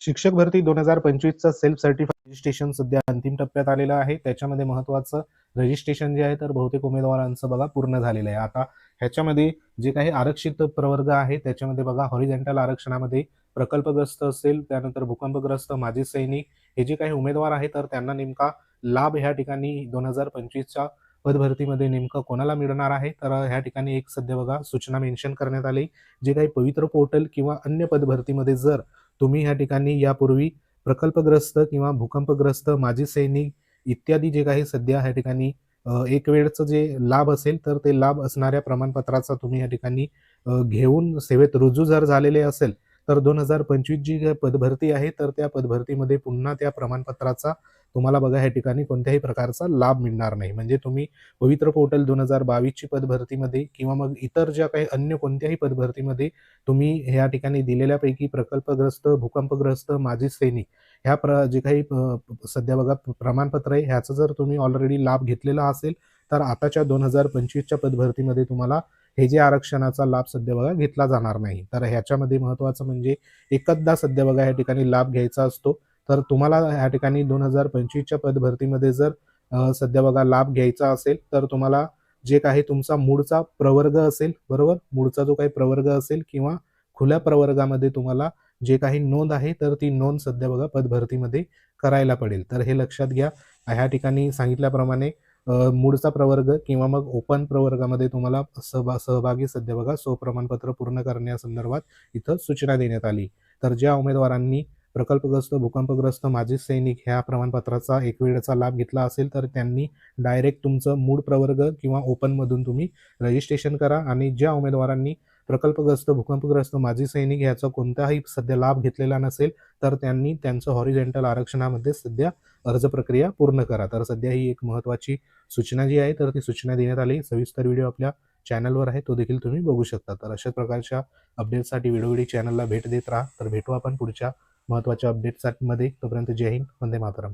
शिक्षक भरती 2025चा self certified registration सध्या अंतिम टप्प्यात आलेलं आहे. त्याच्यामध्ये महत्त्वाचं रजिस्ट्रेशन जे आहे तर बहुतेक उमेदवारांचं बघा पूर्ण झालेलं आहे. आता ह्याच्यामध्ये जे काही आरक्षित प्रवर्ग आहे त्याच्यामध्ये बघा हॉरिझॉन्टल आरक्षणामध्ये प्रकल्पग्रस्त असेल, त्यानंतर भूकंपग्रस्त, माजी सैनिक हे जे काही उमेदवार आहेत तर त्यांना नेमका लाभ ह्या ठिकाणी 2025च्या पदभरतीमध्ये नेमकं कोणाला मिळणार आहे. तर ह्या ठिकाणी एक सध्या बघा सूचना मेन्शन करण्यात आली, जे काही पवित्र पोर्टल किंवा अन्य पदभरतीमध्ये जर तुम्ही ह्या ठिकाणी यापूर्वी प्रकल्पग्रस्त किंवा भूकंपग्रस्त, माजी सैनिक इत्यादी जे काही सध्या ह्या ठिकाणी एक वेळचं जे लाभ असेल तर ते लाभ असणाऱ्या प्रमाणपत्राचा तुम्ही या ठिकाणी घेऊन सेवेत रुजू जर झालेले असेल तर 2025 जी काही पदभरती आहे तर त्या पदभरतीमध्ये पुन्हा त्या प्रमाणपत्राचा तुम्हाला बघा या ठिकाणी कोणत्याही प्रकारचा लाभ मिळणार नाही. म्हणजे तुम्ही पवित्र पोर्टल 2022ची पदभरतीमध्ये किंवा मग इतर ज्या काही अन्य कोणत्याही पदभरतीमध्ये तुम्ही ह्या ठिकाणी दिलेल्यापैकी प्रकल्पग्रस्त, भूकंपग्रस्त, माजी सैनिक ह्या जे काही सध्या बघा प्रमाणपत्र आहे ह्याचा जर तुम्ही ऑलरेडी लाभ घेतलेला असेल तर आताच्या 2025च्या पदभरतीमध्ये तुम्हाला हे जे आरक्षणाचा लाभ सध्या बघा घेतला जाणार नाही. तर ह्याच्यामध्ये महत्त्वाचं म्हणजे एकदा सध्या बघा या ठिकाणी लाभ घ्यायचा असतो. तर तुम्हाला ह्या ठिकाणी 2025च्या पदभरतीमध्ये जर सध्या बघा लाभ घ्यायचा असेल तर तुम्हाला जे काही तुमचा मूळचा प्रवर्ग असेल, बरोबर, मूळचा जो काही प्रवर्ग असेल किंवा खुल्या प्रवर्गामध्ये तुम्हाला जे काही नोंद आहे तर ती नोंद सध्या बघा पदभरतीमध्ये करायला पडेल. तर हे लक्षात घ्या. ह्या ठिकाणी सांगितल्याप्रमाणे मूळचा प्रवर्ग किंवा मग ओपन प्रवर्गामध्ये तुम्हाला सहभागी सध्या बघा स्वप्रमाणपत्र पूर्ण करण्यासंदर्भात इथं सूचना देण्यात आली. तर ज्या उमेदवारांनी प्रकल्पग्रस्त, भूकंपग्रस्त, माजी सैनिक ह्या प्रमाणपत्राचा एक वेळचा लाभ घेतला असेल तर त्यांनी डायरेक्ट तुमचं मूळ प्रवर्ग किंवा ओपनमधून तुम्ही रजिस्ट्रेशन करा. आणि ज्या उमेदवारांनी प्रकल्पग्रस्त, भूकंपग्रस्त, माजी सैनिक ह्याचा कोणताही सध्या लाभ घेतलेला नसेल तर त्यांनी त्यांचं हॉरिझॉन्टल आरक्षणामध्ये सध्या अर्ज प्रक्रिया पूर्ण करा. तर सध्या ही एक महत्त्वाची सूचना जी आहे तर ती सूचना देण्यात आली. सविस्तर व्हिडिओ आपल्या चॅनलवर आहे, तो देखील तुम्ही बघू शकता. तर अशा प्रकारच्या अपडेटसाठी वेळोवेळी चॅनलला भेट देत राहा. तर भेटू आपण पुढच्या महत्त्वाच्या अपडेट्समध्ये. तोपर्यंत जय हिंद, वंदे मातरम.